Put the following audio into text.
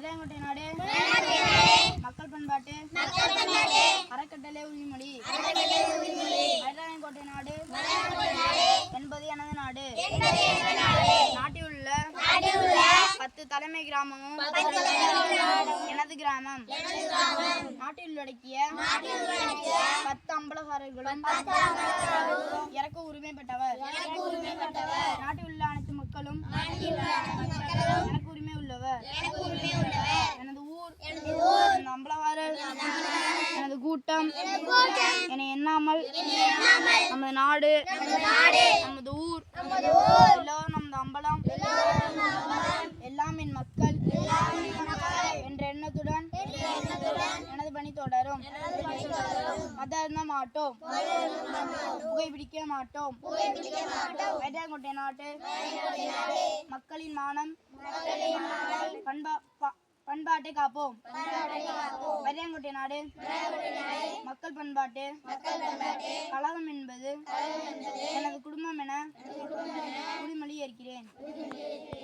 மருதாங்கோட்டை நாடு மக்கள் பண்பாட்டு அறக்கட்டளை உறுதிமொழி. மருதாங்கோட்டை நாடு என்பது எனது நாடு. நாட்டில் உள்ள 10 தலைமை கிராமமும் எனது கிராமம். நாட்டில் உள்ளடக்கிய 10 அம்பலகாரர்களும் இறக்க உரிமை பெற்றவர். நாட்டில் உள்ள அனைத்து மக்களும் எனக்கு உரிமை உள்ளவர். எனது ஊர், எனது அம்பலகாரர், எனது கூட்டம் என எண்ணாமல் நமது நாடு, நமது ஊர், எல்லோரும் நமது அம்பலம், எல்லாம் என் மக்கள் என்ற எண்ணத்துடன் எனது பணி தொடரும். மத அருந்த மாட்டோம், புகைப்பிடிக்க மாட்டோம். மருதாங்கோட்டை நாட்டு மக்களின் மானம் பண்பாட்டை காப்போம். மருதாங்கோட்டை நாடு மக்கள் பண்பாட்டு கழகம் என்பது எனது குடும்பம் என உறுதிமொழி ஏற்கிறேன்.